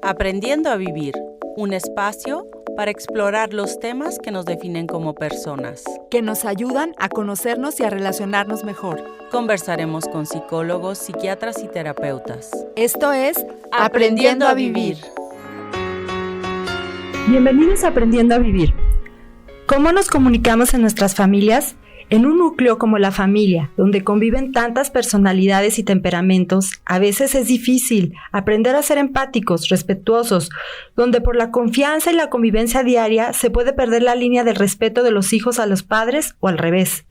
Aprendiendo a Vivir, un espacio para explorar los temas que nos definen como personas, que nos ayudan a conocernos y a relacionarnos mejor. Conversaremos con psicólogos, psiquiatras y terapeutas. Esto es Aprendiendo a Vivir. Bienvenidos a Aprendiendo a Vivir. ¿Cómo nos comunicamos en nuestras familias? En un núcleo como la familia, donde conviven tantas personalidades y temperamentos, a veces es difícil aprender a ser empáticos, respetuosos, donde por la confianza y la convivencia diaria se puede perder la línea del respeto de los hijos a los padres o al revés,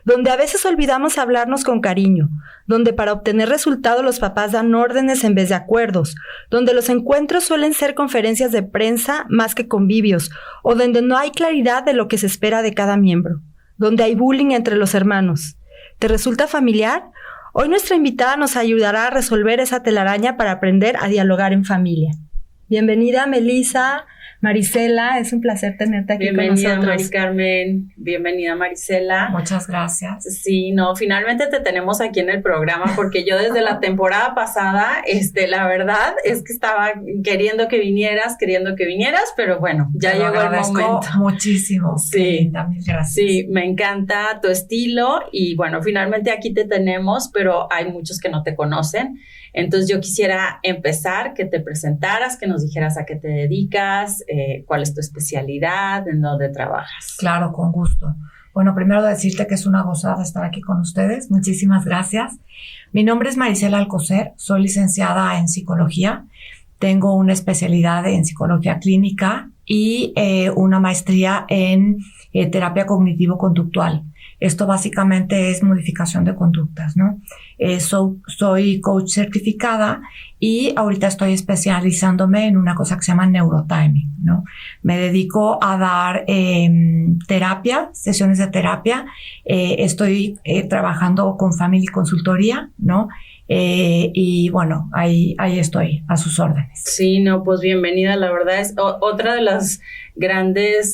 donde a veces olvidamos hablarnos con cariño, donde para obtener resultados los papás dan órdenes en vez de acuerdos, donde los encuentros suelen ser conferencias de prensa más que convivios, o donde no hay claridad de lo que se espera de cada miembro, donde hay bullying entre los hermanos. ¿Te resulta familiar? Hoy nuestra invitada nos ayudará a resolver esa telaraña para aprender a dialogar en familia. Bienvenida, Melissa, Marisela, es un placer tenerte aquí con nosotros. Bienvenida, Mari Carmen, bienvenida, Marisela. Muchas gracias. Sí, finalmente te tenemos aquí en el programa porque yo desde la temporada pasada, la verdad es que estaba queriendo que vinieras, pero bueno, ya llegó el momento. Muchísimo. Sí, también gracias. Sí, me encanta tu estilo y bueno, finalmente aquí te tenemos, pero hay muchos que no te conocen. Entonces yo quisiera empezar, que te presentaras, que nos dijeras a qué te dedicas, cuál es tu especialidad, en dónde trabajas. Claro, con gusto. Bueno, primero decirte que es una gozada estar aquí con ustedes. Muchísimas gracias. Mi nombre es Marisela Alcocer, soy licenciada en psicología. Tengo una especialidad en psicología clínica y una maestría en terapia cognitivo-conductual. Esto básicamente es modificación de conductas, ¿no? Soy coach certificada y ahorita estoy especializándome en una cosa que se llama neurotiming, ¿no? Me dedico a dar sesiones de terapia. Estoy trabajando con Family Consultoría, ¿no? Y bueno, ahí estoy a sus órdenes. Sí, pues bienvenida. La verdad es otra de las grandes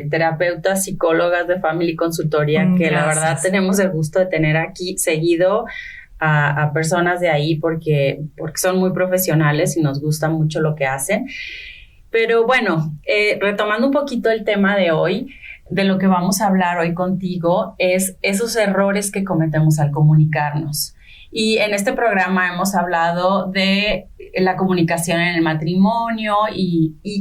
terapeutas, psicólogas de Family Consultoría que Gracias. La verdad tenemos el gusto de tener aquí seguido a personas de ahí porque son muy profesionales y nos gusta mucho lo que hacen. Pero bueno, retomando un poquito el tema de hoy, de lo que vamos a hablar hoy contigo es esos errores que cometemos al comunicarnos. Y en este programa hemos hablado de la comunicación en el matrimonio,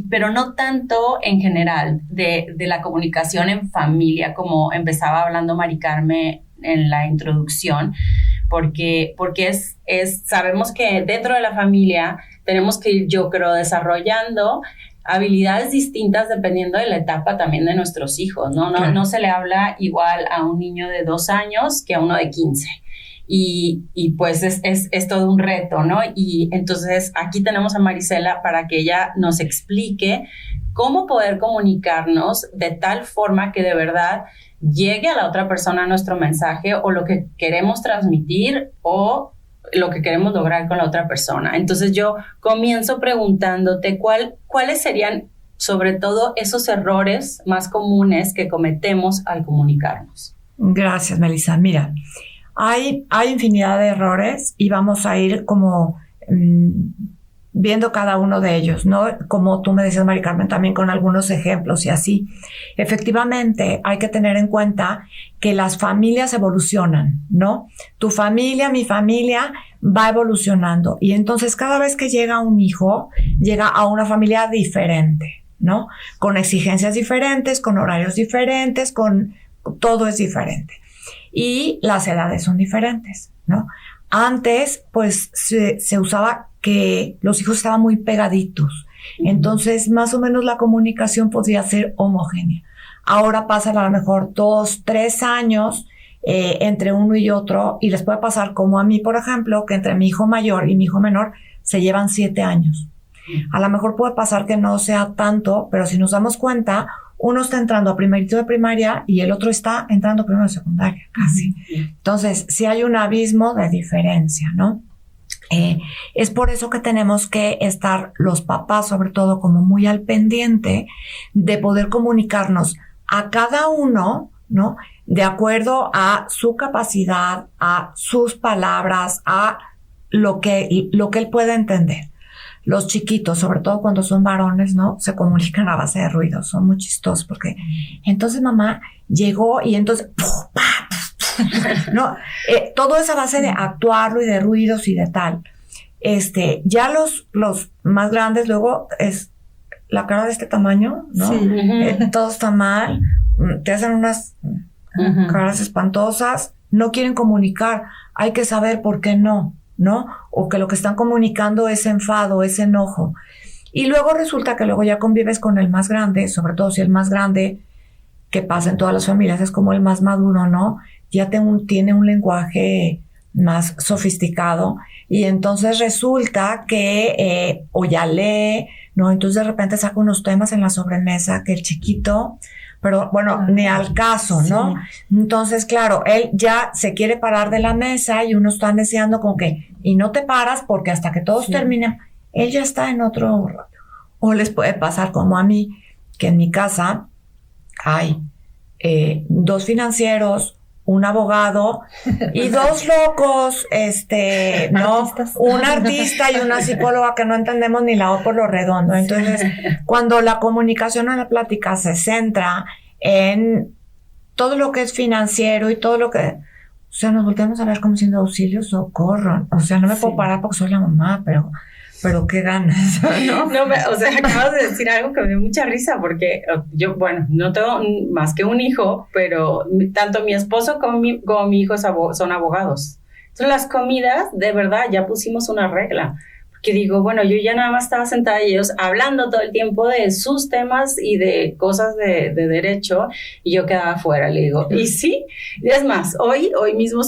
pero no tanto en general de la comunicación en familia, como empezaba hablando Mari Carmen en la introducción, porque sabemos que dentro de la familia tenemos que ir, yo creo, desarrollando habilidades distintas dependiendo de la etapa también de nuestros hijos, ¿no? Claro. No se le habla igual a un niño de 2 años que a uno de 15. Y pues es todo un reto, ¿no? Y entonces aquí tenemos a Marisela para que ella nos explique cómo poder comunicarnos de tal forma que de verdad llegue a la otra persona nuestro mensaje o lo que queremos transmitir o lo que queremos lograr con la otra persona. Entonces yo comienzo preguntándote cuáles serían sobre todo esos errores más comunes que cometemos al comunicarnos. Gracias, Melissa. Mira, hay infinidad de errores y vamos a ir como viendo cada uno de ellos, ¿no? Como tú me decías, Mari Carmen, también con algunos ejemplos y así. Efectivamente, hay que tener en cuenta que las familias evolucionan, ¿no? Tu familia, mi familia va evolucionando y entonces cada vez que llega un hijo, llega a una familia diferente, ¿no? Con exigencias diferentes, con horarios diferentes, todo es diferente. Y las edades son diferentes, ¿no? Antes, pues, se usaba que los hijos estaban muy pegaditos. Entonces, más o menos la comunicación podía ser homogénea. Ahora pasan a lo mejor 2, 3 años entre uno y otro, y les puede pasar como a mí, por ejemplo, que entre mi hijo mayor y mi hijo menor se llevan 7 años. A lo mejor puede pasar que no sea tanto, pero si nos damos cuenta, uno está entrando a primerito de primaria y el otro está entrando primero de secundaria, casi. Entonces, sí hay un abismo de diferencia, ¿no? Es por eso que tenemos que estar los papás, sobre todo, como muy al pendiente de poder comunicarnos a cada uno, ¿no? De acuerdo a su capacidad, a sus palabras, a lo que él pueda entender. los chiquitos, sobre todo cuando son varones, ¿no? Se comunican a base de ruidos, son muy chistosos porque entonces mamá llegó y entonces no, todo es a base de actuarlo y de ruidos y de tal. Ya los más grandes luego es la cara de este tamaño, ¿no? Sí. Todo está mal, te hacen unas caras espantosas, no quieren comunicar, hay que saber por qué no, ¿no? O que lo que están comunicando es enfado, es enojo. Y luego resulta que luego ya convives con el más grande, sobre todo si el más grande, que pasa en todas las familias, es como el más maduro, ¿no? Ya tiene un lenguaje más sofisticado y entonces resulta que o ya lee, ¿no? Entonces de repente saca unos temas en la sobremesa que el chiquito, pero bueno, ni al caso, ¿no? Sí. Entonces, claro, él ya se quiere parar de la mesa y uno está deseando como que, y no te paras porque hasta que todos terminen, él ya está en otro. O les puede pasar como a mí, que en mi casa hay 2 financieros, un abogado y 2 locos, ¿no? Un artista y una psicóloga que no entendemos ni la O por lo redondo. Entonces, cuando la comunicación o la plática se centra en todo lo que es financiero y todo lo que, o sea, nos volteamos a ver como siendo auxilio, socorro. O sea, no me puedo parar porque soy la mamá, pero qué ganas, ¿no? O sea, acabas de decir algo que me dio mucha risa porque yo, bueno, no tengo más que un hijo, pero tanto mi esposo como mi hijo son abogados. Entonces las comidas, de verdad, ya pusimos una regla. Porque digo, bueno, yo ya nada más estaba sentada y ellos hablando todo el tiempo de sus temas y de cosas de derecho y yo quedaba afuera, le digo, y sí, es más, hoy mismo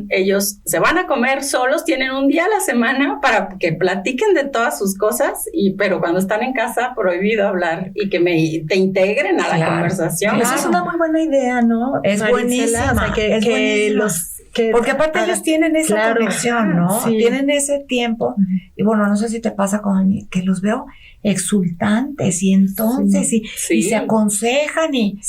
ellos se van a comer solos, tienen un día a la semana para que platiquen de todas sus cosas, pero cuando están en casa, prohibido hablar y que te integren a la conversación. Claro. Eso es una muy buena idea, ¿no? Es buenísima. O sea, que porque aparte ellos tienen esa conexión, ¿no? Sí. Tienen ese tiempo. Y bueno, no sé si te pasa con a mí, que los veo exultantes y entonces y se aconsejan y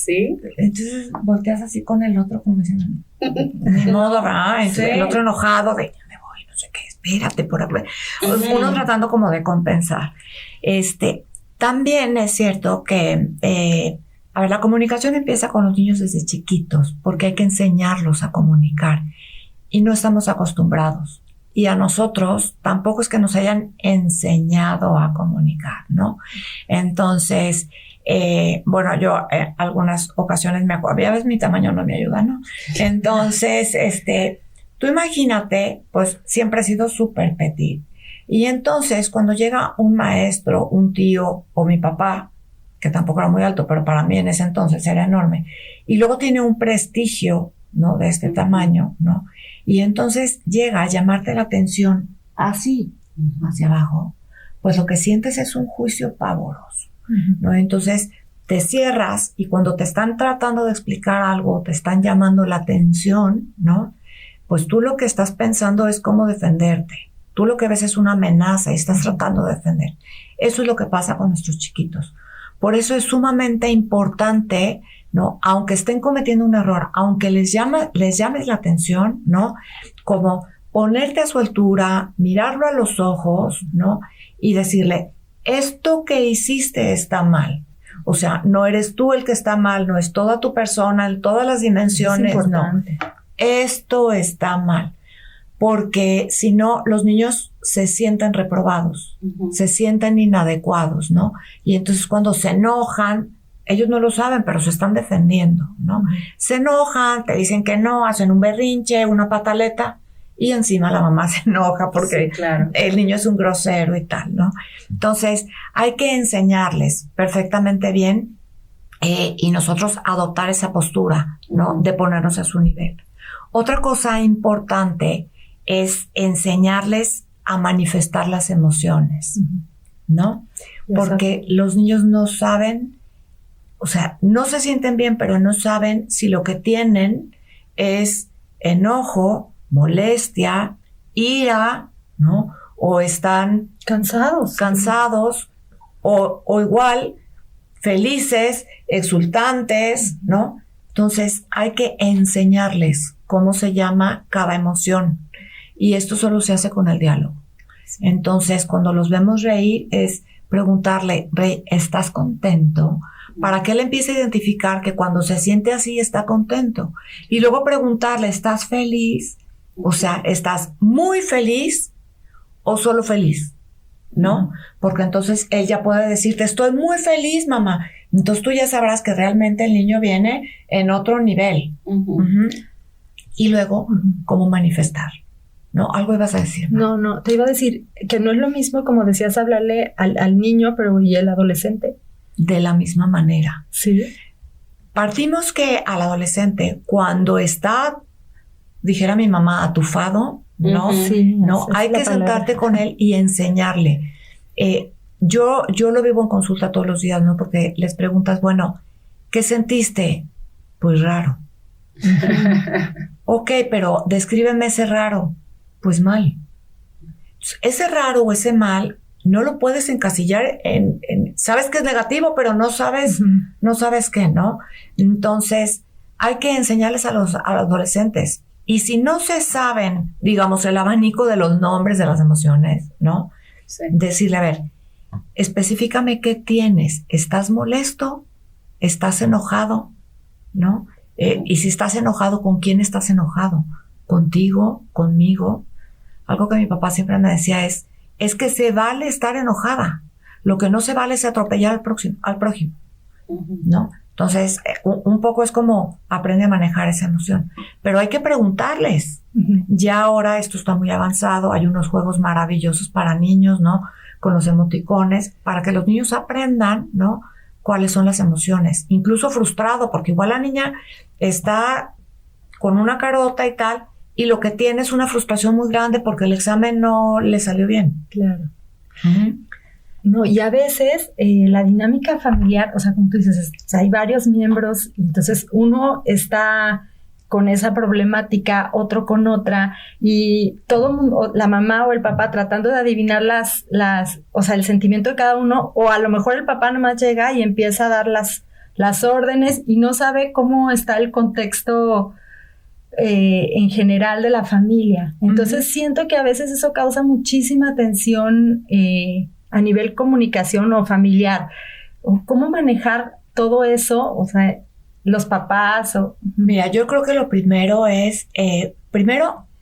entonces volteas así con el otro como diciendo, ni modo, ¿verdad? Entonces, el otro enojado de, me voy, no sé qué, espérate por ahí. Uno tratando como de compensar. También es cierto que a ver, la comunicación empieza con los niños desde chiquitos, porque hay que enseñarlos a comunicar y no estamos acostumbrados. Y a nosotros tampoco es que nos hayan enseñado a comunicar, ¿no? Entonces, bueno, yo algunas ocasiones me acuerdo, ya ves, mi tamaño no me ayuda, ¿no? Entonces, tú imagínate, pues siempre he sido súper petit. Y entonces, cuando llega un maestro, un tío o mi papá, que tampoco era muy alto, pero para mí en ese entonces era enorme, y luego tiene un prestigio, ¿no? De este tamaño, ¿no? Y entonces llega a llamarte la atención así, hacia abajo, pues lo que sientes es un juicio pavoroso, ¿no? Entonces te cierras y cuando te están tratando de explicar algo, te están llamando la atención, ¿no? Pues tú lo que estás pensando es cómo defenderte. Tú lo que ves es una amenaza y estás tratando de defender. Eso es lo que pasa con nuestros chiquitos. Por eso es sumamente importante, ¿no? Aunque estén cometiendo un error, aunque les llames la atención, ¿no? Como ponerte a su altura, mirarlo a los ojos, ¿no? Y decirle, esto que hiciste está mal. O sea, no eres tú el que está mal, no es toda tu persona, todas las dimensiones, no. Esto está mal. Porque si no, los niños se sienten reprobados, se sienten inadecuados, ¿no? Y entonces cuando se enojan, ellos no lo saben, pero se están defendiendo, ¿no? Se enojan, te dicen que no, hacen un berrinche, una pataleta, y encima la mamá se enoja porque el niño es un grosero y tal, ¿no? Entonces, hay que enseñarles perfectamente bien y nosotros adoptar esa postura, ¿no? De ponernos a su nivel. Otra cosa importante es enseñarles a manifestar las emociones, ¿no? Porque los niños no saben, o sea, no se sienten bien, pero no saben si lo que tienen es enojo, molestia, ira, ¿no? O están cansados o igual felices, exultantes, ¿no? Entonces hay que enseñarles cómo se llama cada emoción. Y esto solo se hace con el diálogo. Entonces, cuando los vemos reír, es preguntarle, Rey, ¿estás contento? Para que él empiece a identificar que cuando se siente así está contento. Y luego preguntarle, ¿estás feliz? O sea, ¿estás muy feliz o solo feliz? ¿No? Porque entonces él ya puede decirte, estoy muy feliz, mamá. Entonces tú ya sabrás que realmente el niño viene en otro nivel. Y luego, ¿cómo manifestar? ¿No? Algo ibas a decir. No, te iba a decir que no es lo mismo, como decías, hablarle al niño, pero y el adolescente. De la misma manera. Sí. Partimos que al adolescente, cuando está, dijera mi mamá, atufado, ¿no? Sí, no, hay que sentarte con él y enseñarle. Yo lo vivo en consulta todos los días, ¿no? Porque les preguntas, bueno, ¿qué sentiste? Pues raro. Ok, pero descríbeme ese raro. Pues mal. Ese raro o ese mal no lo puedes encasillar en sabes que es negativo, pero no sabes qué, ¿no? Entonces, hay que enseñarles a los adolescentes. Y si no se saben, digamos, el abanico de los nombres de las emociones, ¿no? Sí. Decirle, a ver, específicame qué tienes. ¿Estás molesto? ¿Estás enojado? ¿No? Y si estás enojado, ¿con quién estás enojado? ¿Contigo? ¿Conmigo? Algo que mi papá siempre me decía es que se vale estar enojada. Lo que no se vale es atropellar al prójimo, ¿no? Entonces, un poco es como aprende a manejar esa emoción. Pero hay que preguntarles. Ya ahora esto está muy avanzado. Hay unos juegos maravillosos para niños, ¿no? Con los emoticones, para que los niños aprendan, ¿no? Cuáles son las emociones. Incluso frustrado, porque igual la niña está con una carota y tal, y lo que tiene es una frustración muy grande porque el examen no le salió bien. Claro. No, y a veces la dinámica familiar, o sea, como tú dices, hay varios miembros, y entonces uno está con esa problemática, otro con otra, y todo el mundo, la mamá o el papá tratando de adivinar o sea, el sentimiento de cada uno, o a lo mejor el papá nomás llega y empieza a dar las órdenes y no sabe cómo está el contexto en general de la familia. Entonces siento que a veces eso causa muchísima tensión a nivel comunicación o familiar. ¿Cómo manejar todo eso? O sea, los papás Mira, yo creo que lo primero es,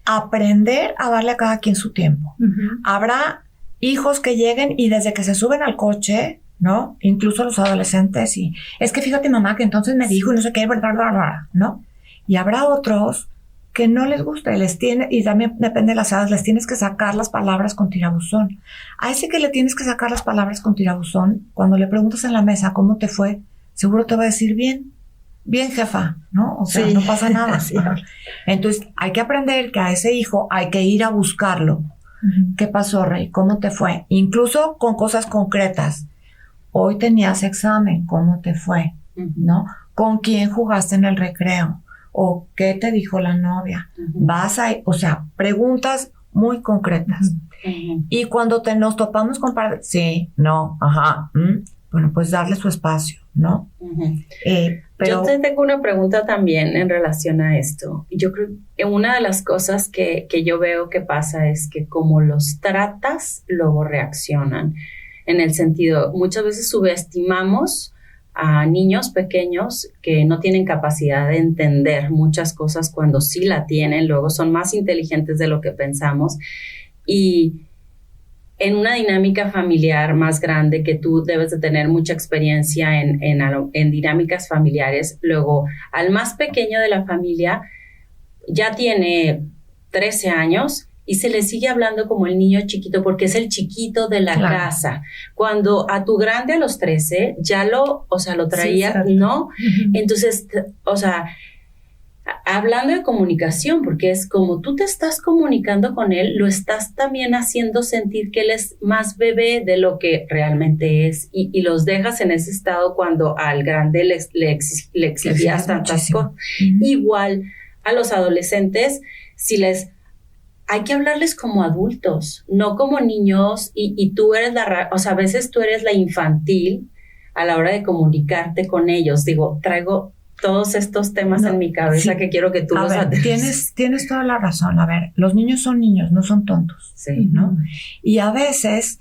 aprender a darle a cada quien su tiempo. Habrá hijos que lleguen y desde que se suben al coche, ¿no? Incluso los adolescentes, y es que fíjate mamá que entonces me dijo y no sé qué, bla, bla, bla, bla, ¿no? Y habrá otros que no les gusta y también depende de las edades, les tienes que sacar las palabras con tirabuzón. A ese que le tienes que sacar las palabras con tirabuzón, cuando le preguntas en la mesa cómo te fue, seguro te va a decir bien jefa, ¿no? O sea, sí, no pasa nada. Sí. Entonces, hay que aprender que a ese hijo hay que ir a buscarlo. ¿Qué pasó, Rey? ¿Cómo te fue? Incluso con cosas concretas. Hoy tenías examen, ¿cómo te fue? ¿No? ¿Con quién jugaste en el recreo? ¿O qué te dijo la novia? Vas a, o sea, preguntas muy concretas. Y cuando nos topamos con sí, no, ajá, bueno, pues darle su espacio, ¿no? Pero yo te tengo una pregunta también en relación a esto. Yo creo que una de las cosas que yo veo que pasa es que como los tratas, luego reaccionan. En el sentido, muchas veces subestimamos a niños pequeños que no tienen capacidad de entender muchas cosas cuando sí la tienen, luego son más inteligentes de lo que pensamos. Y en una dinámica familiar más grande, que tú debes de tener mucha experiencia en dinámicas familiares, luego al más pequeño de la familia ya tiene 13 años y se le sigue hablando como el niño chiquito porque es el chiquito de la casa. Cuando a tu grande a los 13 ya lo traía, sí, ¿no? Entonces, o sea, hablando de comunicación, porque es como tú te estás comunicando con él, lo estás también haciendo sentir que él es más bebé de lo que realmente es, y los dejas en ese estado cuando al grande le exigías tantas cosas. Igual a los adolescentes, hay que hablarles como adultos, no como niños, y tú eres a veces tú eres la infantil a la hora de comunicarte con ellos. Digo, traigo todos estos temas en mi cabeza que quiero que tú los atendas. Tienes toda la razón. A ver, los niños son niños, no son tontos, ¿no? Y a veces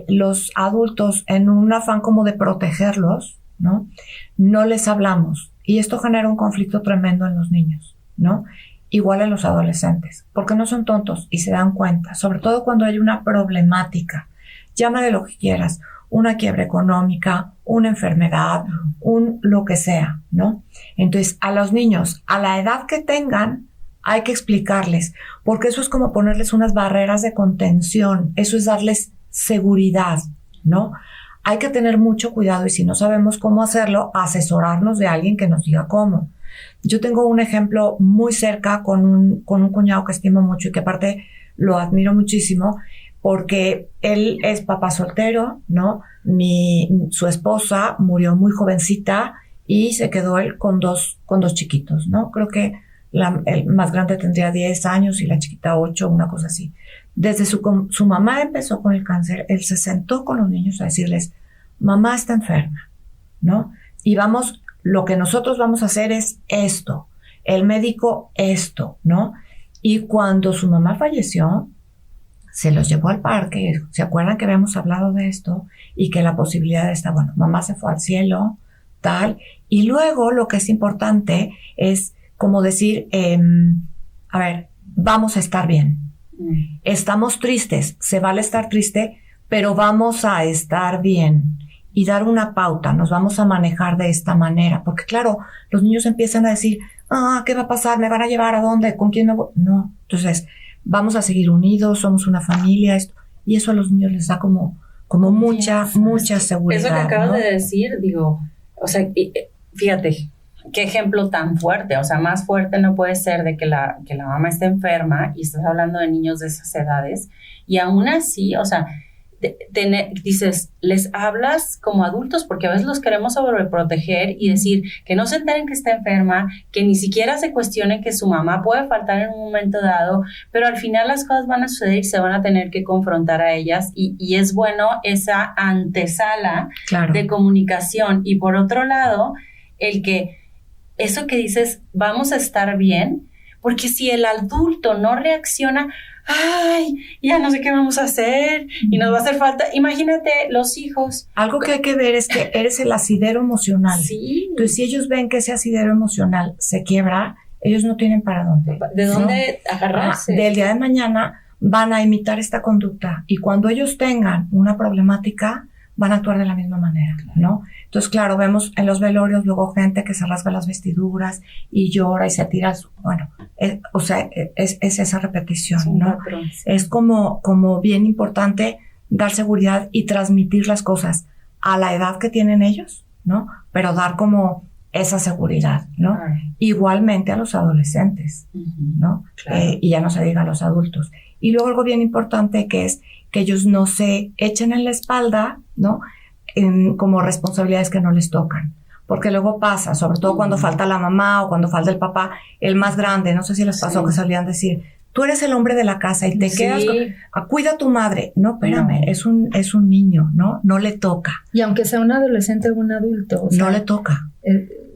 los adultos, en un afán como de protegerlos, ¿no? No les hablamos. Y esto genera un conflicto tremendo en los niños, ¿no? Igual en los adolescentes, porque no son tontos y se dan cuenta, sobre todo cuando hay una problemática, llámale lo que quieras, una quiebra económica, una enfermedad, lo que sea, ¿no? Entonces, a los niños, a la edad que tengan, hay que explicarles, porque eso es como ponerles unas barreras de contención, eso es darles seguridad, ¿no? Hay que tener mucho cuidado y si no sabemos cómo hacerlo, asesorarnos de alguien que nos diga cómo. Yo tengo un ejemplo muy cerca con un cuñado que estimo mucho y que aparte lo admiro muchísimo porque él es papá soltero, ¿no? Su esposa murió muy jovencita y se quedó él con dos chiquitos, ¿no? Creo que el más grande tendría 10 años y la chiquita 8, una cosa así. Desde su mamá empezó con el cáncer, él se sentó con los niños a decirles, mamá está enferma, ¿no? Y lo que nosotros vamos a hacer es esto, el médico esto, ¿no? Y cuando su mamá falleció, se los llevó al parque y dijo, ¿se acuerdan que habíamos hablado de esto? Y que la posibilidad está, bueno, mamá se fue al cielo, tal. Y luego lo que es importante es como decir, a ver, vamos a estar bien. Estamos tristes, se vale estar triste, pero vamos a estar bien. Y dar una pauta, nos vamos a manejar de esta manera. Porque claro, los niños empiezan a decir, ¿qué va a pasar? ¿Me van a llevar a dónde? ¿Con quién me voy? No. Entonces, vamos a seguir unidos, somos una familia. Y eso a los niños les da como mucha seguridad. Eso que acabas, ¿no? de decir, digo, o sea, fíjate, qué ejemplo tan fuerte. O sea, más fuerte no puede ser de que la mamá esté enferma y estás hablando de niños de esas edades. Y aún así, o sea, dices, les hablas como adultos porque a veces los queremos sobreproteger y decir que no se enteren que está enferma, que ni siquiera se cuestionen que su mamá puede faltar en un momento dado, pero al final las cosas van a suceder y se van a tener que confrontar a ellas y es bueno esa antesala de comunicación. Y por otro lado, eso que dices, vamos a estar bien, porque si el adulto no reacciona, ay, ya no sé qué vamos a hacer y nos va a hacer falta. Imagínate los hijos. Algo que hay que ver es que eres el asidero emocional. Sí. Entonces, si ellos ven que ese asidero emocional se quiebra, ellos no tienen para dónde. ¿De dónde agarrarse? Del día de mañana van a imitar esta conducta y cuando ellos tengan una problemática, van a actuar de la misma manera, ¿no? Entonces, claro, vemos en los velorios luego gente que se rasga las vestiduras y llora y se tira, bueno, es esa repetición, ¿no? Es como bien importante dar seguridad y transmitir las cosas a la edad que tienen ellos, ¿no? Pero dar como esa seguridad, ¿no? Claro. Igualmente a los adolescentes, ¿no? Claro. Y ya no se diga a los adultos. Y luego algo bien importante que es que ellos no se echen en la espalda, ¿no? Como responsabilidades que no les tocan. Porque luego pasa, sobre todo cuando falta la mamá o cuando falta el papá, el más grande, no sé si les pasó que solían decir, tú eres el hombre de la casa y te quedas cuida a tu madre. No, espérame, es un niño, ¿no? No le toca. Y aunque sea un adolescente o un adulto. O sea, no le toca.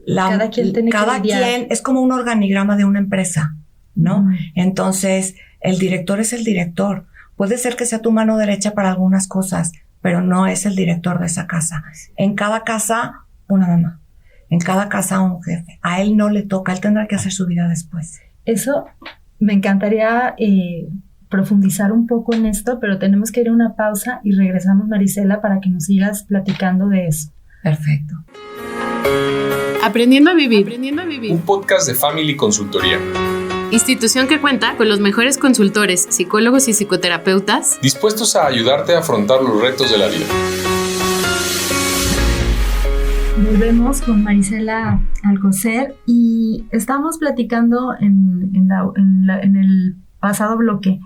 Cada quien tiene cada quien es como un organigrama de una empresa, ¿no? Entonces, el director es el director. Puede ser que sea tu mano derecha para algunas cosas, pero no es el director de esa casa. En cada casa, una mamá. En cada casa, un jefe. A él no le toca, él tendrá que hacer su vida después. Eso, me encantaría profundizar un poco en esto, pero tenemos que ir a una pausa y regresamos, Marisela, para que nos sigas platicando de eso. Perfecto. Aprendiendo a vivir. Un podcast de Family Consultoría. Institución que cuenta con los mejores consultores, psicólogos y psicoterapeutas dispuestos a ayudarte a afrontar los retos de la vida. Volvemos con Marisela Alcocer y estamos platicando en el pasado bloque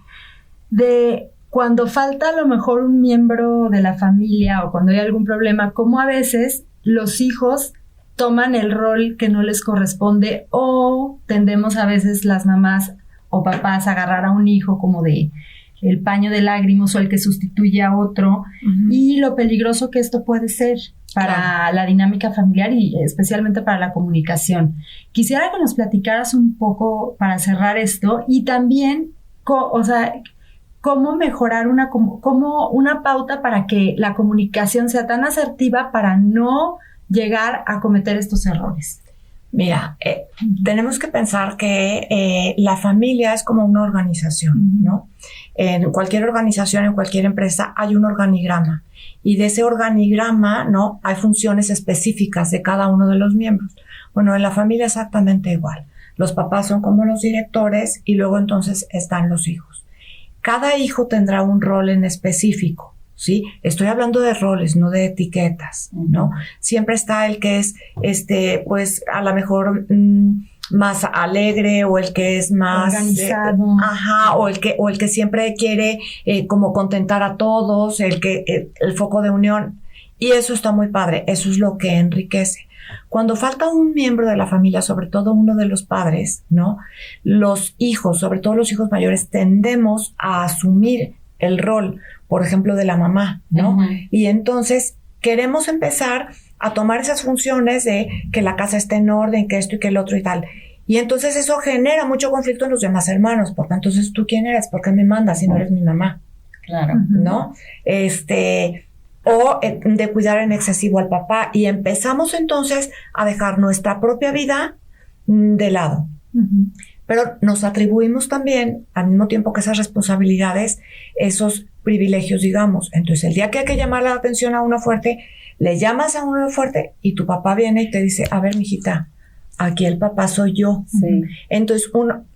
de cuando falta a lo mejor un miembro de la familia o cuando hay algún problema, cómo a veces los hijos toman el rol que no les corresponde o tendemos a veces las mamás o papás a agarrar a un hijo como de el paño de lágrimas o el que sustituye a otro y lo peligroso que esto puede ser. para la dinámica familiar y especialmente para la comunicación. Quisiera que nos platicaras un poco para cerrar esto y también, cómo mejorar como una pauta para que la comunicación sea tan asertiva para no llegar a cometer estos errores. Mira, tenemos que pensar que la familia es como una organización, ¿no? En cualquier organización, en cualquier empresa, hay un organigrama. Y de ese organigrama, ¿no? Hay funciones específicas de cada uno de los miembros. Bueno, en la familia exactamente igual. Los papás son como los directores y luego entonces están los hijos. Cada hijo tendrá un rol en específico, ¿sí? Estoy hablando de roles, no de etiquetas, ¿no? Siempre está el que es, pues, a lo mejor más alegre, o el que es más organizado, o el que siempre quiere como contentar a todos, el foco de unión, y eso está muy padre. Eso es lo que enriquece. Cuando falta un miembro de la familia, sobre todo uno de los padres, ¿no? Los hijos, sobre todo los hijos mayores, tendemos a asumir el rol, por ejemplo, de la mamá, ¿no? Y entonces queremos empezar a tomar esas funciones de que la casa esté en orden, que esto y que el otro y tal. Y entonces eso genera mucho conflicto en los demás hermanos, porque entonces, ¿tú quién eres? ¿Por qué me mandas si no eres mi mamá? Claro. ¿No? O de cuidar en excesivo al papá, y empezamos entonces a dejar nuestra propia vida de lado. Pero nos atribuimos también, al mismo tiempo que esas responsabilidades, esos privilegios, digamos. Entonces, el día que hay que llamar la atención a uno fuerte, le llamas a uno fuerte y tu papá viene y te dice, a ver, mijita, aquí el papá soy yo. Sí. Entonces,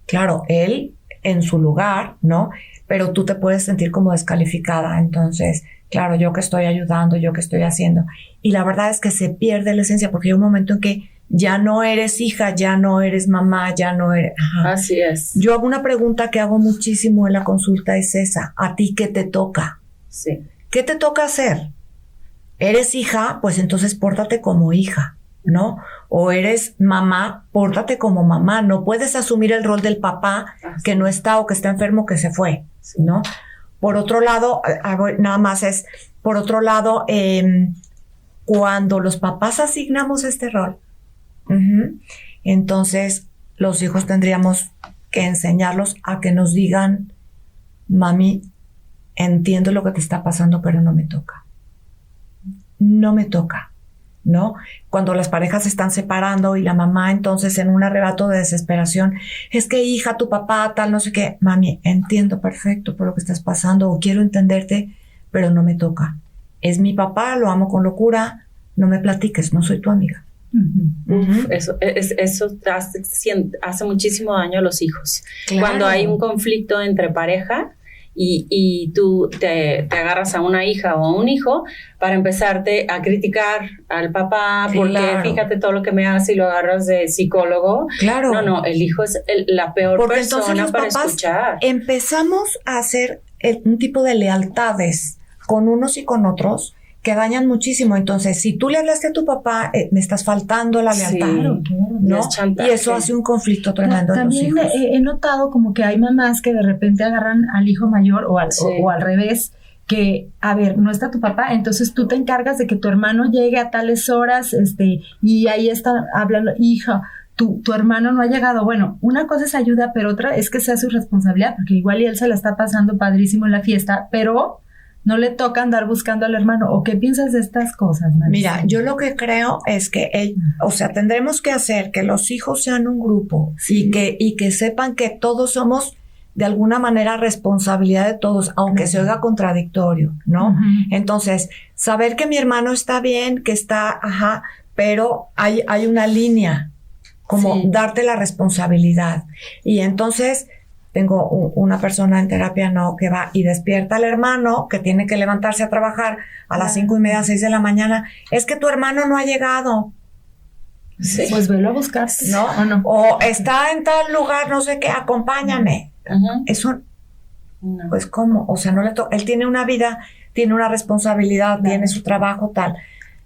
claro, él en su lugar, ¿no? Pero tú te puedes sentir como descalificada. Entonces, claro, yo que estoy ayudando, yo que estoy haciendo. Y la verdad es que se pierde la esencia, porque hay un momento en que ya no eres hija, ya no eres mamá, ya no eres... Así es. Yo hago una pregunta que hago muchísimo en la consulta, es esa. ¿A ti qué te toca? Sí. ¿Qué te toca hacer? ¿Eres hija? Pues entonces pórtate como hija, ¿no? O eres mamá, pórtate como mamá. No puedes asumir el rol del papá que no está, o que está enfermo, que se fue, ¿no? Por otro lado, cuando los papás asignamos este rol, entonces los hijos tendríamos que enseñarlos a que nos digan, mami, entiendo lo que te está pasando, pero no me toca. No me toca, ¿no? Cuando las parejas se están separando y la mamá entonces en un arrebato de desesperación, es que hija, tu papá, tal, no sé qué, mami, entiendo perfecto por lo que estás pasando, o quiero entenderte, pero no me toca. Es mi papá, lo amo con locura, no me platiques, no soy tu amiga. Eso hace muchísimo daño a los hijos. Claro. Cuando hay un conflicto entre pareja y tú te agarras a una hija o a un hijo para empezarte a criticar al papá, porque fíjate todo lo que me hace, y lo agarras de psicólogo. Claro. No, el hijo es la peor porque persona para escuchar. Empezamos a hacer un tipo de lealtades con unos y con otros que dañan muchísimo. Entonces, si tú le hablaste a tu papá, me estás faltando la lealtad, ¿no? Y eso hace un conflicto tremendo en los hijos. También he notado como que hay mamás que de repente agarran al hijo mayor o al revés, que, a ver, no está tu papá, entonces tú te encargas de que tu hermano llegue a tales horas, y ahí está hablando, hija, tu hermano no ha llegado. Bueno, una cosa es ayuda, pero otra es que sea su responsabilidad, porque igual y él se la está pasando padrísimo en la fiesta, pero no le toca andar buscando al hermano. ¿O qué piensas de estas cosas, Marisa? Mira, yo lo que creo es que, tendremos que hacer que los hijos sean un grupo, y que sepan que todos somos de alguna manera responsabilidad de todos, aunque se oiga contradictorio, ¿no? Entonces, saber que mi hermano está bien, que está, pero hay una línea, como darte la responsabilidad. Y entonces tengo una persona en terapia, que va y despierta al hermano, que tiene que levantarse a trabajar a las 5:30, 6 de la mañana. Es que tu hermano no ha llegado. Sí. Pues velo a buscar, ¿no? O está en tal lugar, no sé qué, acompáñame. Eso, pues, ¿cómo? O sea, no le él tiene una vida, tiene una responsabilidad, tiene su trabajo, tal.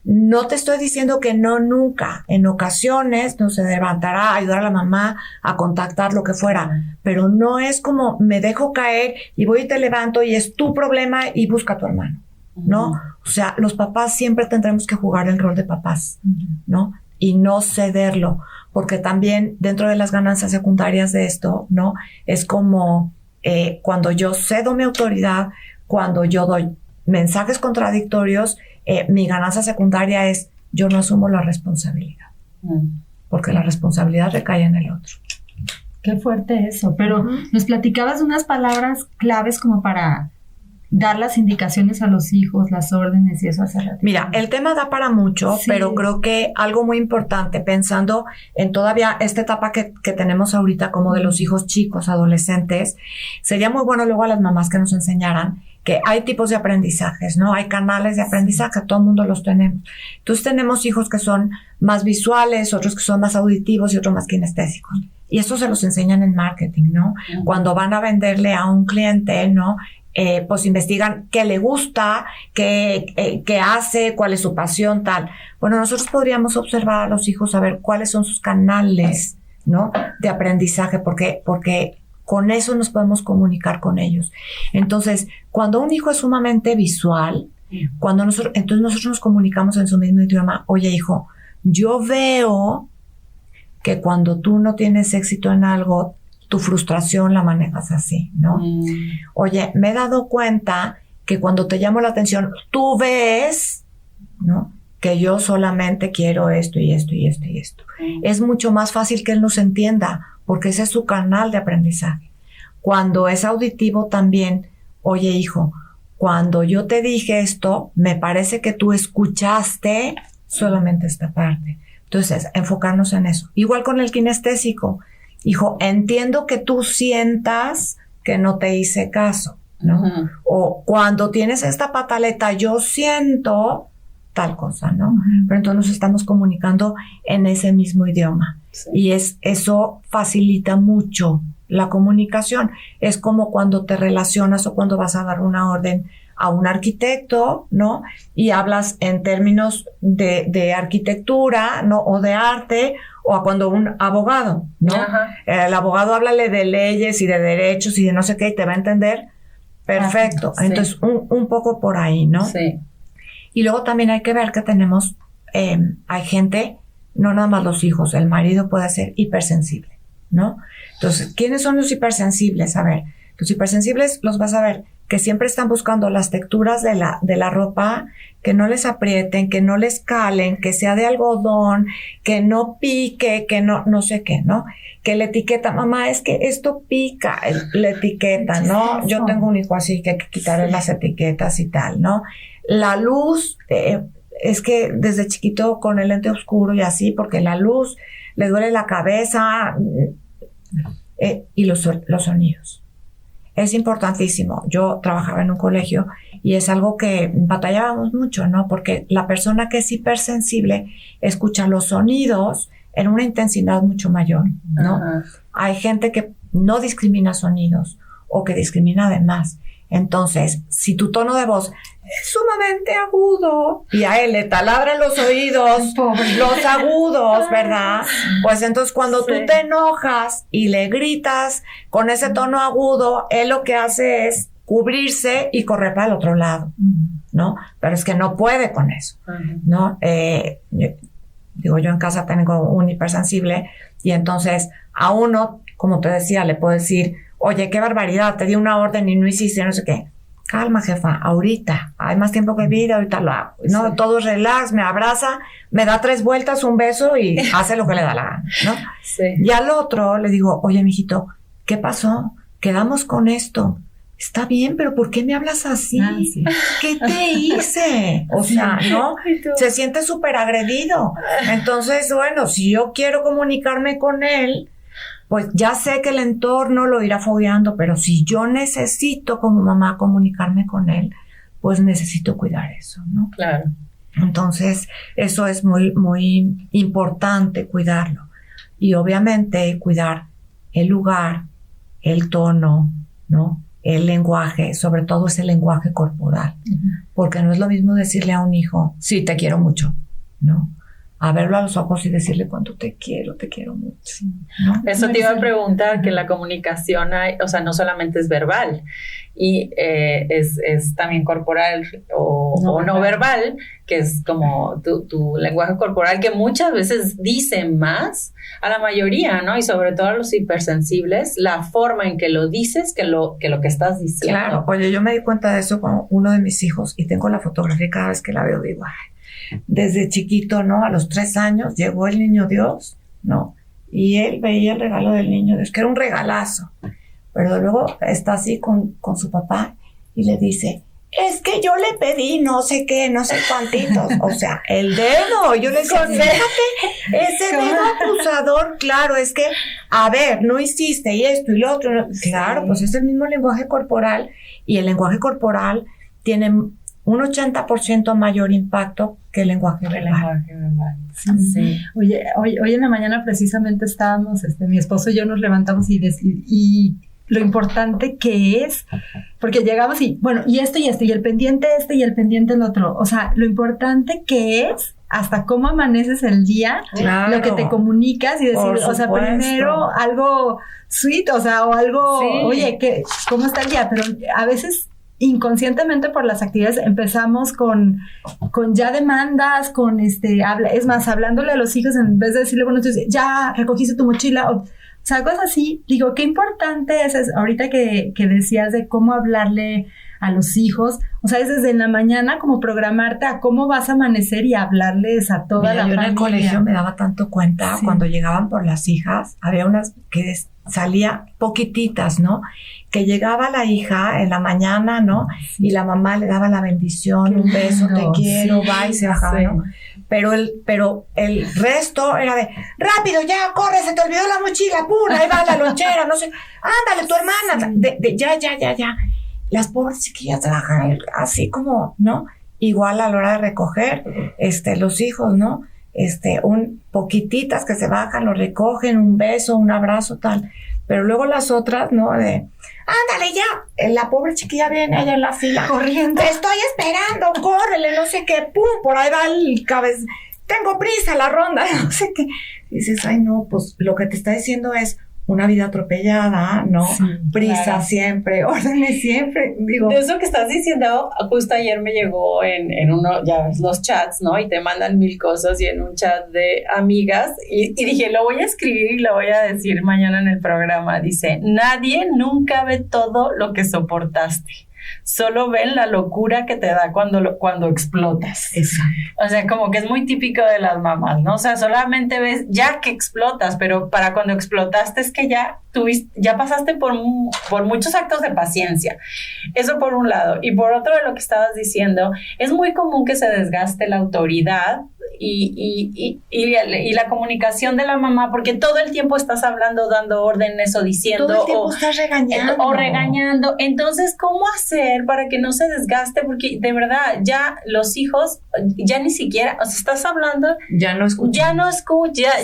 No te estoy diciendo que no, nunca. En ocasiones no se levantará a ayudar a la mamá a contactar lo que fuera, pero no es como me dejo caer y voy y te levanto y es tu problema y busca a tu hermano. ¿no? O sea, los papás siempre tendremos que jugar el rol de papás, ¿no? Y no cederlo, porque también dentro de las ganancias secundarias de esto, ¿no? Es como cuando yo cedo mi autoridad, cuando yo doy mensajes contradictorios, mi ganancia secundaria es yo no asumo la responsabilidad, porque la responsabilidad recae en el otro. Qué fuerte eso, pero nos platicabas de unas palabras claves como para dar las indicaciones a los hijos, las órdenes y eso hace rato. Mira, el tema da para mucho, sí, pero creo que algo muy importante, pensando en todavía esta etapa que tenemos ahorita como de los hijos chicos, adolescentes, sería muy bueno luego a las mamás que nos enseñaran que hay tipos de aprendizajes, ¿no? Hay canales de aprendizaje, todo el mundo los tenemos. Entonces tenemos hijos que son más visuales, otros que son más auditivos y otros más kinestésicos. Y eso se los enseñan en marketing, ¿no? Cuando van a venderle a un cliente, ¿no? Pues investigan qué le gusta, qué hace, cuál es su pasión, tal. Bueno, nosotros podríamos observar a los hijos, saber cuáles son sus canales, ¿no? De aprendizaje, porque con eso nos podemos comunicar con ellos. Entonces, cuando un hijo es sumamente visual, entonces nosotros nos comunicamos en su mismo idioma. Oye, hijo, yo veo que cuando tú no tienes éxito en algo, tu frustración la manejas así, ¿no? Oye, me he dado cuenta que cuando te llamo la atención, tú ves, ¿no? Que yo solamente quiero esto y esto y esto y esto. Es mucho más fácil que él nos entienda, porque ese es su canal de aprendizaje. Cuando es auditivo también, oye, hijo, cuando yo te dije esto, me parece que tú escuchaste solamente esta parte. Entonces, enfocarnos en eso. Igual con el kinestésico. Hijo, entiendo que tú sientas que no te hice caso, ¿no? O cuando tienes esta pataleta, yo siento tal cosa, ¿no? Pero entonces nos estamos comunicando en ese mismo idioma. Sí. Y eso facilita mucho la comunicación. Es como cuando te relacionas o cuando vas a dar una orden a un arquitecto, ¿no? Y hablas en términos de arquitectura, ¿no? O de arte, o a cuando un abogado, ¿no? El abogado háblale de leyes y de derechos y de no sé qué y te va a entender perfecto. Sí. Entonces, un poco por ahí, ¿no? Sí. Y luego también hay que ver que tenemos, hay gente, no nada más los hijos, el marido puede ser hipersensible, ¿no? Entonces, ¿quiénes son los hipersensibles? A ver, los hipersensibles los vas a ver que siempre están buscando las texturas de la ropa, que no les aprieten, que no les calen, que sea de algodón, que no pique, que no sé qué, ¿no? Que la etiqueta, mamá, es que esto pica, la etiqueta, ¿no? Yo tengo un hijo así que hay que quitarle las etiquetas y tal, ¿no? La luz, es que desde chiquito con el lente oscuro y así, porque la luz le duele la cabeza, y los sonidos. Es importantísimo. Yo trabajaba en un colegio y es algo que batallábamos mucho, ¿no? Porque la persona que es hipersensible escucha los sonidos en una intensidad mucho mayor, ¿no? Hay gente que no discrimina sonidos o que discrimina de más. Entonces, si tu tono de voz es sumamente agudo y a él le taladran los oídos, los agudos, ¿verdad? Pues entonces cuando tú te enojas y le gritas con ese tono agudo, él lo que hace es cubrirse y correr para el otro lado, ¿no? Pero es que no puede con eso, ¿no? Yo en casa tengo un hipersensible y entonces a uno, como te decía, le puedo decir, oye, qué barbaridad, te di una orden y no hiciste, no sé qué. Calma, jefa, ahorita, hay más tiempo que vida, ahorita lo hago. No, todo es relax, me abraza, me da 3 vueltas, un beso y hace lo que le da la gana, ¿no? Sí. Y al otro le digo, oye, mijito, ¿qué pasó? Quedamos con esto. Está bien, pero ¿por qué me hablas así? Sí. ¿Qué te hice? O sea, ¿no? Se siente súper agredido. Entonces, bueno, si yo quiero comunicarme con él, pues ya sé que el entorno lo irá fogueando, pero si yo necesito como mamá comunicarme con él, pues necesito cuidar eso, ¿no? Claro. Entonces, eso es muy, muy importante cuidarlo. Y obviamente cuidar el lugar, el tono, ¿no? El lenguaje, sobre todo ese lenguaje corporal. Porque no es lo mismo decirle a un hijo, sí, te quiero mucho, ¿no? a verlo a los ojos y decirle cuánto te quiero mucho, ¿no? Eso te iba a preguntar, que la comunicación no solamente es verbal, y es también corporal o no verbal, que es como tu lenguaje corporal, que muchas veces dice más a la mayoría, ¿no? Y sobre todo a los hipersensibles, la forma en que lo dices que lo que estás diciendo. Claro, oye, yo me di cuenta de eso con uno de mis hijos, y tengo la fotografía, cada vez que la veo digo, ay, desde chiquito, ¿no? A los 3 años llegó el niño Dios, ¿no? Y él veía el regalo del niño Dios, que era un regalazo. Pero luego está así con su papá y le dice, es que yo le pedí no sé qué, no sé cuantitos. O sea, el dedo. Yo le decía, fíjate, ese dedo acusador, claro, es que, a ver, no hiciste y esto y lo otro. No. Claro, pues es el mismo lenguaje corporal, y el lenguaje corporal tiene un 80% mayor impacto que el lenguaje verbal. Sí. Oye, hoy en la mañana precisamente estábamos, mi esposo y yo nos levantamos y lo importante que es, porque llegamos y, bueno, y esto, y el pendiente y el pendiente el otro. O sea, lo importante que es hasta cómo amaneces el día, claro, lo que te comunicas y decir, o sea, primero algo sweet, o sea, o algo, oye, ¿cómo está el día? Pero a veces inconscientemente por las actividades empezamos con ya demandas, con es más, hablándole a los hijos en vez de decirle, bueno, entonces ya recogiste tu mochila, o sea, cosas así. Digo, qué importante es ahorita que decías de cómo hablarle a los hijos, o sea, es desde la mañana como programarte a cómo vas a amanecer y hablarles a toda la familia. Yo en el colegio me daba tanto cuenta, cuando llegaban por las hijas, había unas que salía poquititas, ¿no? Que llegaba la hija en la mañana, ¿no? Y la mamá le daba la bendición, un beso, te quiero, va, y se bajaba, ¿no? Pero el resto era de, rápido, ya, corre, se te olvidó la mochila, pura, ahí va la lonchera, no sé, ándale, tu hermana, ya. Las pobres chiquillas trabajan así como, ¿no? Igual a la hora de recoger, los hijos, ¿no? Poquititas que se bajan, lo recogen, un beso, un abrazo, tal. Pero luego las otras, ¿no? De, ándale ya, la pobre chiquilla viene allá en la fila. Corriendo. Te estoy esperando, córrele, no sé qué, pum, por ahí va el cabeza. Tengo prisa, la ronda, no sé qué. Y dices, ay, no, pues lo que te está diciendo es una vida atropellada, ¿no? Sí, prisa, claro, siempre, órdenes siempre, digo. De eso que estás diciendo, justo ayer me llegó en uno, ya ves, los chats, ¿no? Y te mandan 1000 cosas, y en un chat de amigas, y dije, lo voy a escribir y lo voy a decir mañana en el programa. Dice, nadie nunca ve todo lo que soportaste. Solo ven la locura que te da cuando explotas. Exacto. O sea, como que es muy típico de las mamás, ¿no? O sea, solamente ves ya que explotas, pero para cuando explotaste es que ya pasaste por muchos actos de paciencia. Eso por un lado. Y por otro, de lo que estabas diciendo, es muy común que se desgaste la autoridad y la comunicación de la mamá, porque todo el tiempo estás hablando, dando órdenes o diciendo, todo el tiempo estás regañando. Entonces, ¿cómo hacer para que no se desgaste? Porque de verdad ya los hijos ya ni siquiera, o sea, estás hablando, ya no escucha,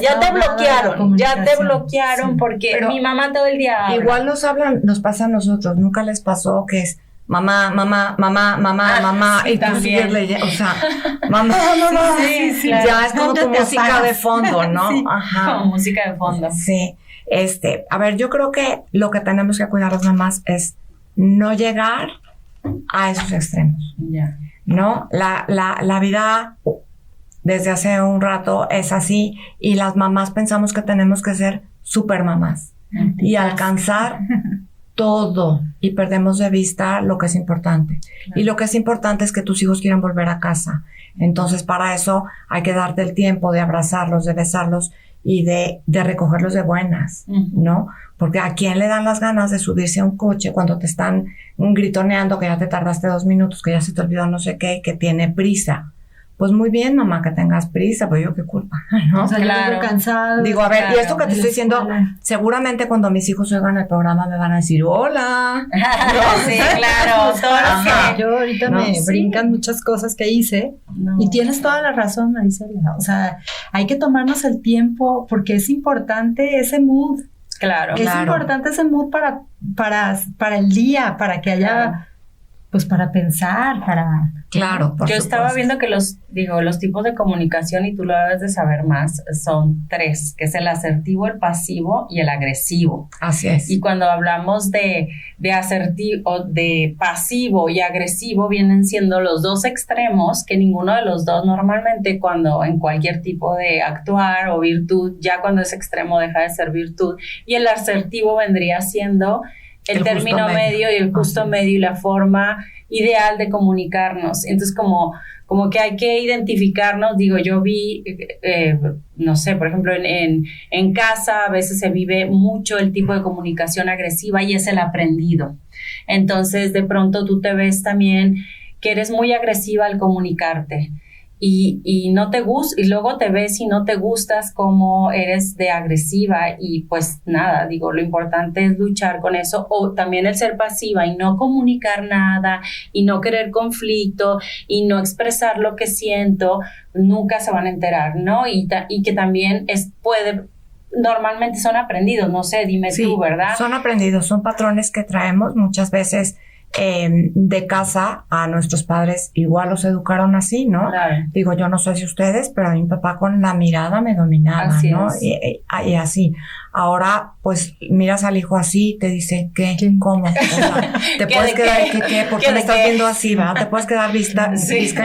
ya te bloquearon, sí, porque pero mi mamá todo el día habla. Igual nos pasa a nosotros, nunca les pasó que es mamá, y tú sigues leyendo, o sea, mamá, sí, ya es como tu música de fondo, ¿no? Sí, ajá, como música de fondo. Sí, a ver, yo creo que lo que tenemos que cuidar las mamás es no llegar a esos extremos, ¿no? La vida desde hace un rato es así, y las mamás pensamos que tenemos que ser super mamás y alcanzar todo, y perdemos de vista lo que es importante. Claro. Y lo que es importante es que tus hijos quieran volver a casa. Entonces, para eso hay que darte el tiempo de abrazarlos, de besarlos y de recogerlos de buenas, ¿no? Porque ¿a quién le dan las ganas de subirse a un coche cuando te están gritoneando que ya te tardaste 2 minutos, que ya se te olvidó no sé qué, que tiene prisa? Pues muy bien, mamá, que tengas prisa, pues yo qué culpa, ¿no? O sea, claro, cansado. Digo, a ver, y esto que te estoy diciendo, seguramente cuando mis hijos oigan el programa me van a decir, hola. Sí, claro. Yo ahorita me brincan muchas cosas que hice, y tienes toda la razón, Marisela. O sea, hay que tomarnos el tiempo, porque es importante ese mood. Claro. Es importante ese mood para el día, para que haya... pues para pensar, para... Claro, por Yo estaba supuesto. viendo que los tipos de comunicación, y tú lo debes de saber más, son 3, que es el asertivo, el pasivo y el agresivo. Así es. Y cuando hablamos de asertivo, de pasivo y agresivo, vienen siendo los 2 extremos, que ninguno de los dos normalmente, cuando en cualquier tipo de actuar o virtud, ya cuando es extremo deja de ser virtud, y el asertivo vendría siendo el término medio y el justo medio y la forma ideal de comunicarnos. Entonces, como que hay que identificarnos. Digo, yo vi, no sé, por ejemplo, en casa a veces se vive mucho el tipo de comunicación agresiva y es el aprendido. Entonces, de pronto tú te ves también que eres muy agresiva al comunicarte. Y no te gusta, y luego te ves y no te gustas como eres de agresiva, y pues nada, digo, lo importante es luchar con eso, o también el ser pasiva y no comunicar nada y no querer conflicto y no expresar lo que siento, nunca se van a enterar, ¿no? Y que también normalmente son aprendidos, no sé, dime tú, ¿verdad? Son aprendidos, son patrones que traemos muchas veces de casa. A nuestros padres igual los educaron así, ¿no? Claro. Digo, yo no sé si ustedes, pero a mi papá con la mirada me dominaba, Así ¿no? es. Y así. Ahora, pues, miras al hijo así, te dice, ¿qué? ¿Cómo? O sea, te ¿Qué puedes de quedar, qué? ¿qué? ¿Por ¿Qué qué me de estás qué? viendo así, verdad? Te puedes quedar visca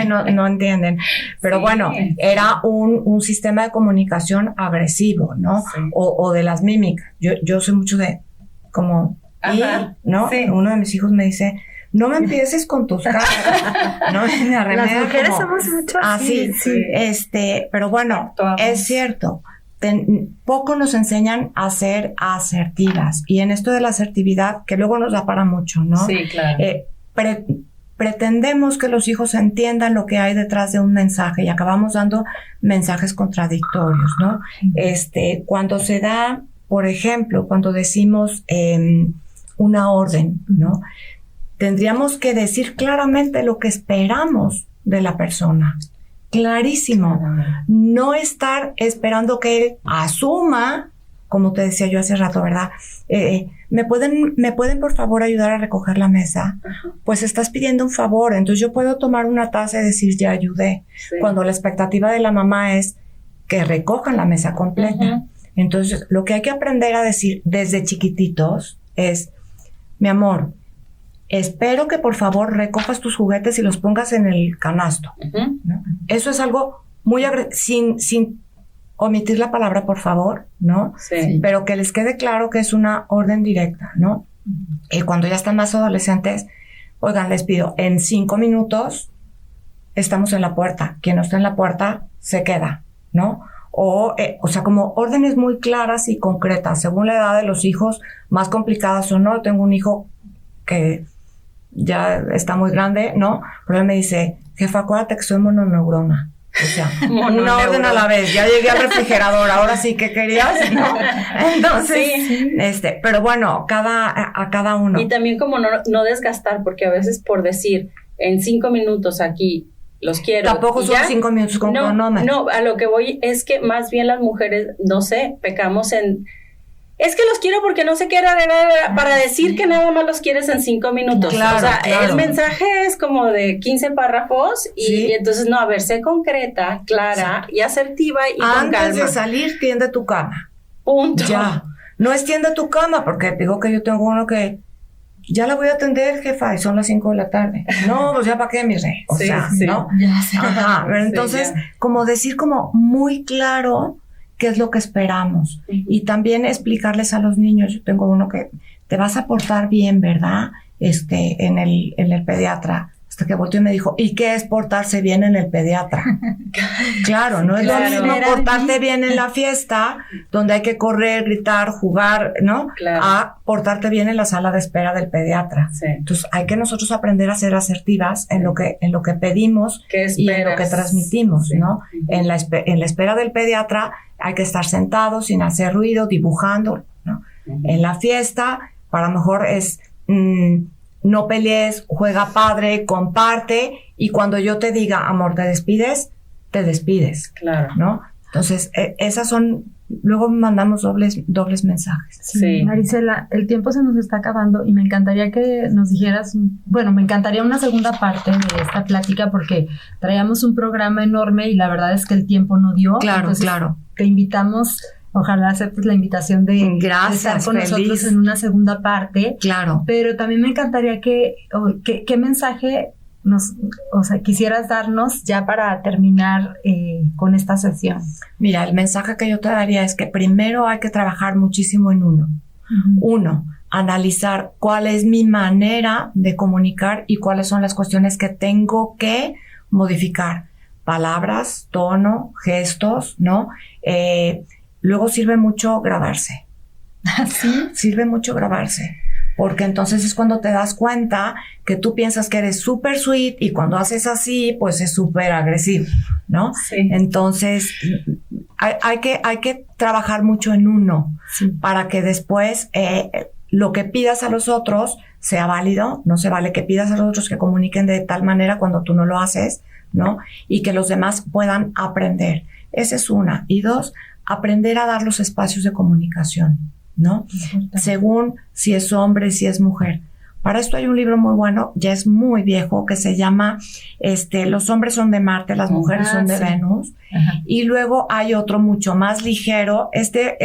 y no entienden. Pero Sí. bueno, era un sistema de comunicación agresivo, ¿no? Sí. O de las mímicas. Yo sé mucho de como, Ajá, ¿no? sí. Uno de mis hijos me dice, no me empieces con tus caras, ¿no? Y me arremeda Las mujeres como, somos mucho así. sí. Pero bueno, Actuamos. es cierto. Poco nos enseñan a ser asertivas, y en esto de la asertividad, que luego nos da para mucho, ¿no? Sí, claro. Pretendemos que los hijos entiendan lo que hay detrás de un mensaje y acabamos dando mensajes contradictorios, ¿no? Cuando se da, por ejemplo, cuando decimos una orden, ¿no? Tendríamos que decir claramente lo que esperamos de la persona. Clarísimo. No estar esperando que él asuma, como te decía yo hace rato, ¿verdad? ¿Me pueden por favor ayudar a recoger la mesa? Ajá. Pues estás pidiendo un favor, entonces yo puedo tomar una taza y decir ya ayudé, Sí. cuando la expectativa de la mamá es que recojan la mesa completa. Ujú. Entonces, lo que hay que aprender a decir desde chiquititos es, mi amor, espero que por favor recojas tus juguetes y los pongas en el canasto, Ujú. ¿no? Eso es algo muy sin omitir la palabra por favor, ¿no? Sí. Pero que les quede claro que es una orden directa, ¿no? Y cuando ya están más adolescentes, oigan, les pido, en 5 minutos estamos en la puerta. Quien no está en la puerta se queda, ¿no? O sea, como órdenes muy claras y concretas, según la edad de los hijos, más complicadas o no. Tengo un hijo que ya está muy grande, ¿no? Pero él me dice, jefa, acuérdate que soy mononeurona. O sea, una orden a la vez. Ya llegué al refrigerador, ahora sí que querías, ¿no? Entonces, Sí. pero bueno, a cada uno. Y también como no desgastar, porque a veces por decir, en 5 minutos aquí los quiero. Tampoco y son ya, 5 minutos con cronómetro. No, a lo que voy es que más bien las mujeres, no sé, pecamos en... Es que los quiero porque no sé qué era para decir que nada más los quieres en 5 minutos. Claro, o sea, claro. el mensaje es como de 15 párrafos y, Sí. y entonces no, a ver, sé concreta, clara y asertiva y con Antes calma. de salir, tiende tu cama. Punto. Ya. No extiende tu cama, porque digo que yo tengo uno que ya la voy a atender, jefa, y son las 5 de la tarde. No, pues ya para qué, mi rey. O Sí, sea, sí. ¿no? Ya sé. Ajá. Pero Sí, entonces, ya. como decir como muy claro qué es lo que esperamos. Ujú. Y también explicarles a los niños. Yo tengo uno que te vas a portar bien, ¿verdad? En el pediatra. Hasta que volteó y me dijo, ¿y qué es portarse bien en el pediatra? Claro, no es Claro. lo mismo portarte bien en la fiesta, donde hay que correr, gritar, jugar, ¿no? Claro. A portarte bien en la sala de espera del pediatra. Sí. Entonces, hay que nosotros aprender a ser asertivas en lo que pedimos ¿Qué y en lo que esperas? transmitimos, Sí. ¿no? Ujú. En la espera del pediatra hay que estar sentados sin hacer ruido, dibujando, ¿no? Ujú. En la fiesta, para lo mejor es no pelees, juega padre, comparte, y cuando yo te diga, amor, te despides, Claro. ¿no? Entonces, esas son luego mandamos dobles mensajes. Sí. Marisela, el tiempo se nos está acabando y me encantaría que nos dijeras, bueno, me encantaría una segunda parte de esta plática porque traíamos un programa enorme y la verdad es que el tiempo no dio. Claro, Entonces, claro. Te invitamos, ojalá aceptes la invitación de estar con nosotros en una segunda parte. Claro. Pero también me encantaría ¿qué mensaje quisieras darnos ya para terminar con esta sesión? Mira, el mensaje que yo te daría es que primero hay que trabajar muchísimo en uno. Uno, analizar cuál es mi manera de comunicar y cuáles son las cuestiones que tengo que modificar. Palabras, tono, gestos, ¿no? Luego sirve mucho grabarse. ¿Sí? Sirve mucho grabarse. Porque entonces es cuando te das cuenta que tú piensas que eres súper sweet y cuando haces así, pues es súper agresivo, ¿no? Sí. Entonces, hay que trabajar mucho en uno para que después lo que pidas a los otros sea válido. No se vale que pidas a los otros que comuniquen de tal manera cuando tú no lo haces, ¿no? Y que los demás puedan aprender. Esa es una. Y dos, aprender a dar los espacios de comunicación, ¿no? Según si es hombre, si es mujer. Para esto hay un libro muy bueno, ya es muy viejo, que se llama Los hombres son de Marte, las mujeres son de Venus. Ajá. Y luego hay otro mucho más ligero. Este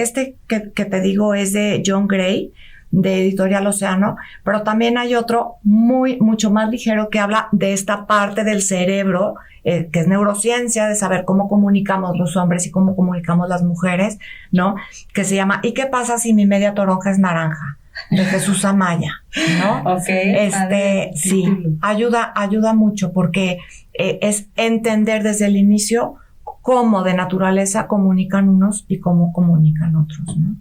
que te digo es de John Gray, de Editorial Océano, pero también hay otro mucho más ligero que habla de esta parte del cerebro, que es neurociencia, de saber cómo comunicamos los hombres y cómo comunicamos las mujeres, ¿no? Que se llama ¿Y qué pasa si mi media toronja es naranja? De Jesús Amaya, ¿no? Okay. Sí, ayuda mucho porque es entender desde el inicio cómo de naturaleza comunican unos y cómo comunican otros, ¿no?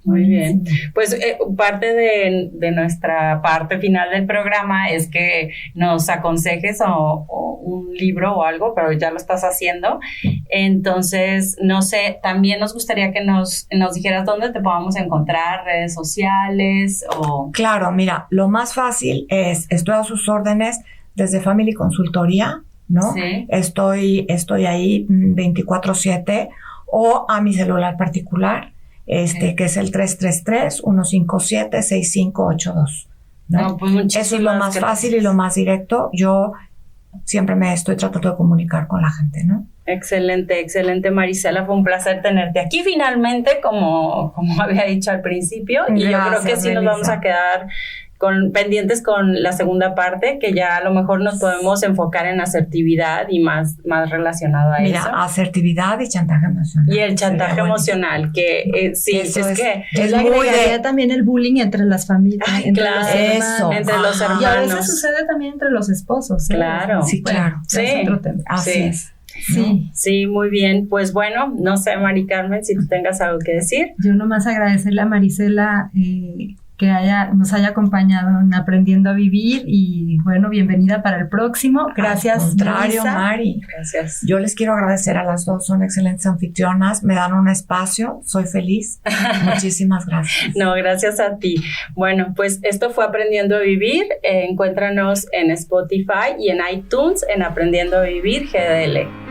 Muy bien. Pues parte de nuestra parte final del programa es que nos aconsejes o un libro o algo, pero ya lo estás haciendo. Entonces, no sé, también nos gustaría que nos dijeras dónde te podamos encontrar, redes sociales o... Claro, mira, lo más fácil es, estoy a sus órdenes desde Family Consultoría, ¿no? Sí. Estoy ahí 24/7 o a mi celular particular. Que es el 333-157-6582. ¿no? Pues eso es lo más fácil y lo más directo. Yo siempre me estoy tratando de comunicar con la gente, ¿no? Excelente, Marisela. Fue un placer tenerte aquí finalmente, como había dicho al principio. Y yo creo que sí nos vamos a quedar pendientes con la segunda parte, que ya a lo mejor nos podemos enfocar en asertividad y más relacionado a eso. Mira, asertividad y chantaje emocional. Y el chantaje emocional, que sí, es que es muy de... también el bullying entre las familias, entre los hermanos. Entre los hermanos. Y a veces sucede también entre los esposos. Claro. Sí, claro. Sí. Es otro tema. Así es. Sí, muy bien. Pues bueno, no sé, Mari Carmen, si tú tengas algo que decir. Yo nomás agradecerle a Marisela que nos haya acompañado en Aprendiendo a Vivir y bueno, bienvenida para el próximo. Gracias, al contrario, Marisa. Mari. Gracias. Yo les quiero agradecer a las dos, son excelentes anfitrionas, me dan un espacio, soy feliz. Muchísimas gracias. No, gracias a ti. Bueno, pues esto fue Aprendiendo a Vivir. Encuéntranos en Spotify y en iTunes en Aprendiendo a Vivir GDL.